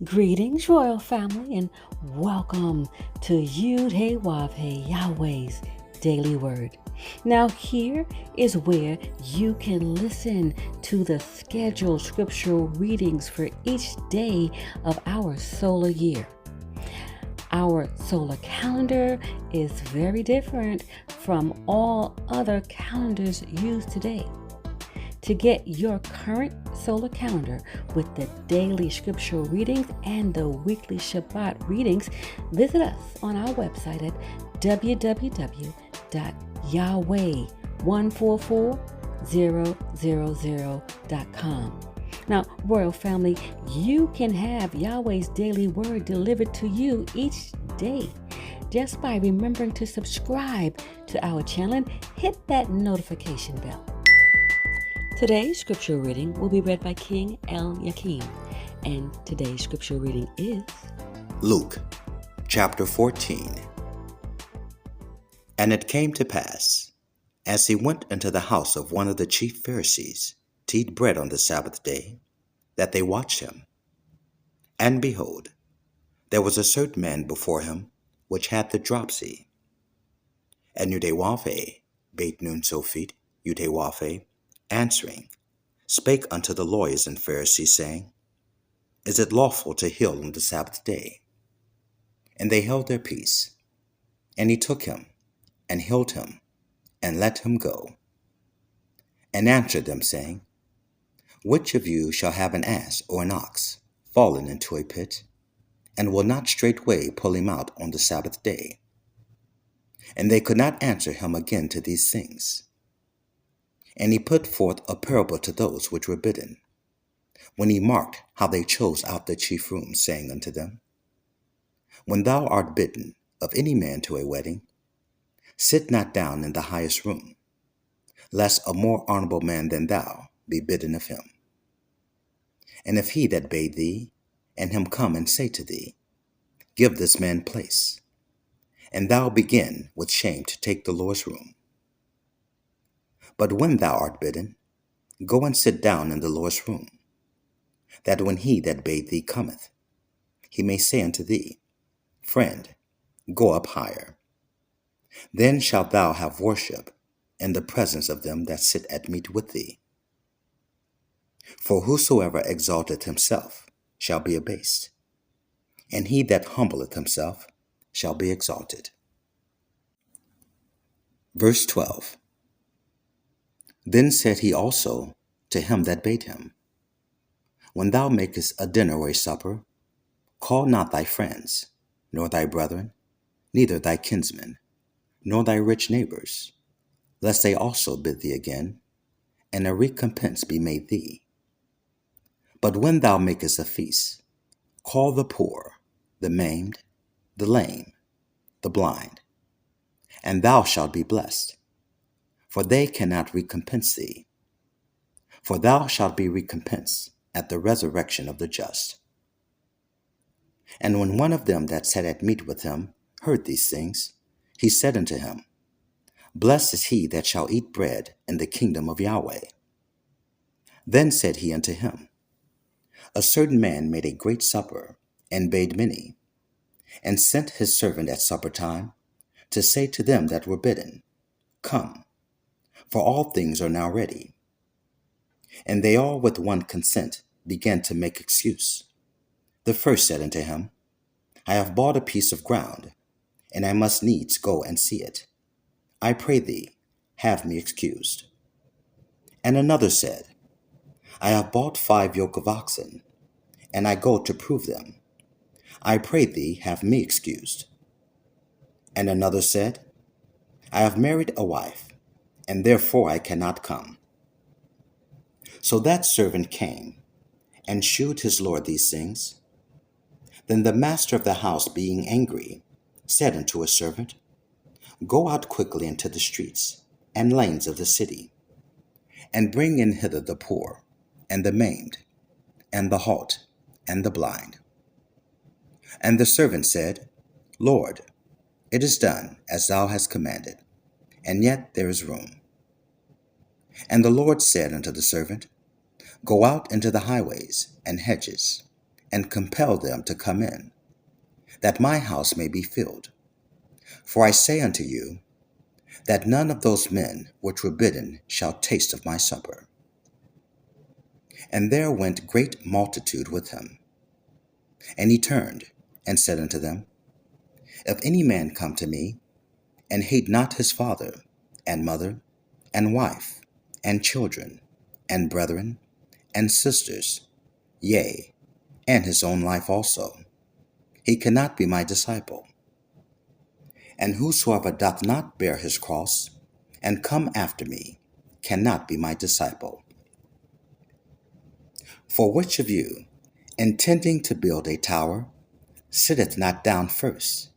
Greetings, royal family, and welcome to Yahweh, Yahweh's Daily Word. Now, here is where you can listen to the scheduled scriptural readings for each day of our solar year. Our solar calendar is very different from all other calendars used today. To get your current solar calendar with the daily scriptural readings and the weekly Shabbat readings, visit us on our website at www.yahweh144000.com. Now, Royal Family, you can have Yahweh's daily word delivered to you each day just by remembering to subscribe to our channel and hit that notification bell. Today's scripture reading will be read by King El-Yakim, and today's scripture reading is Luke chapter 14. And it came to pass, as he went into the house of one of the chief Pharisees to eat bread on the Sabbath day, that they watched him. And behold, there was a certain man before him which had the dropsy. And Yahweh bade nun Sophit, Yahweh, answering, spake unto the lawyers and Pharisees, saying, Is it lawful to heal on the Sabbath day? And they held their peace. And he took him, and healed him, and let him go. And answered them, saying, Which of you shall have an ass or an ox fallen into a pit, and will not straightway pull him out on the Sabbath day? And they could not answer him again to these things. And he put forth a parable to those which were bidden, when he marked how they chose out the chief rooms, saying unto them, When thou art bidden of any man to a wedding, sit not down in the highest room, lest a more honorable man than thou be bidden of him. And if he that bade thee, and him come and say to thee, Give this man place, and thou begin with shame to take the Lord's room. But when thou art bidden, go and sit down in the Lord's room, that when he that bade thee cometh, he may say unto thee, Friend, go up higher. Then shalt thou have worship in the presence of them that sit at meat with thee. For whosoever exalteth himself shall be abased, and he that humbleth himself shall be exalted. Verse 12. Then said he also to him that bade him, When thou makest a dinner or a supper, call not thy friends, nor thy brethren, neither thy kinsmen, nor thy rich neighbors, lest they also bid thee again, and a recompense be made thee. But when thou makest a feast, call the poor, the maimed, the lame, the blind, and thou shalt be blessed, for they cannot recompense thee. For thou shalt be recompensed at the resurrection of the just. And when one of them that sat at meat with him heard these things, he said unto him, Blessed is he that shall eat bread in the kingdom of Yahweh. Then said he unto him, A certain man made a great supper, and bade many, and sent his servant at supper time to say to them that were bidden, Come, for all things are now ready. And they all with one consent began to make excuse. The first said unto him, I have bought a piece of ground, and I must needs go and see it. I pray thee, have me excused. And another said, I have bought 5 yoke of oxen, and I go to prove them. I pray thee, have me excused. And another said, I have married a wife, and therefore I cannot come. So that servant came, and shewed his lord these things. Then the master of the house, being angry, said unto his servant, Go out quickly into the streets and lanes of the city, and bring in hither the poor, and the maimed, and the halt, and the blind. And the servant said, Lord, it is done as thou hast commanded, and yet there is room. And the Lord said unto the servant, Go out into the highways and hedges, and compel them to come in, that my house may be filled. For I say unto you, that none of those men which were bidden shall taste of my supper. And there went great multitude with him. And he turned and said unto them, If any man come to me, and hate not his father, and mother, and wife, and children, and brethren, and sisters, yea, and his own life also, he cannot be my disciple. And whosoever doth not bear his cross, and come after me, cannot be my disciple. For which of you, intending to build a tower, sitteth not down first,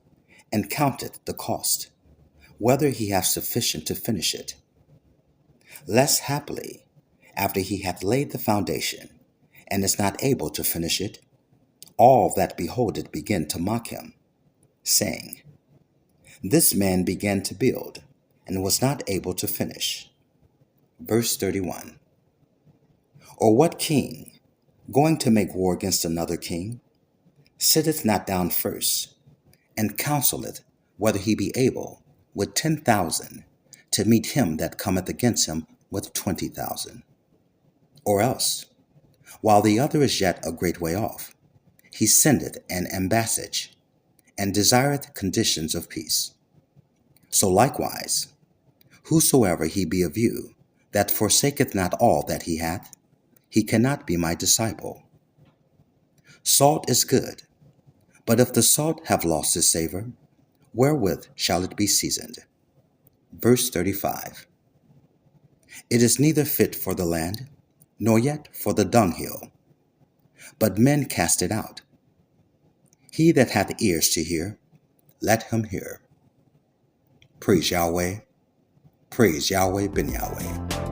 and counteth the cost, whether he have sufficient to finish it? Lest haply, after he hath laid the foundation, and is not able to finish it, all that behold it begin to mock him, saying, This man began to build, and was not able to finish. Verse 31. Or what king, going to make war against another king, sitteth not down first, and counseleth whether he be able with 10,000 to meet him that cometh against him with 20,000? Or else, while the other is yet a great way off, he sendeth an ambassage, and desireth conditions of peace. So likewise, whosoever he be of you, that forsaketh not all that he hath, he cannot be my disciple. Salt is good, but if the salt have lost his savor, wherewith shall it be seasoned? Verse 35. It is neither fit for the land, nor yet for the dunghill, but men cast it out. He that hath ears to hear, let him hear. Praise Yahweh. Praise Yahweh ben Yahweh.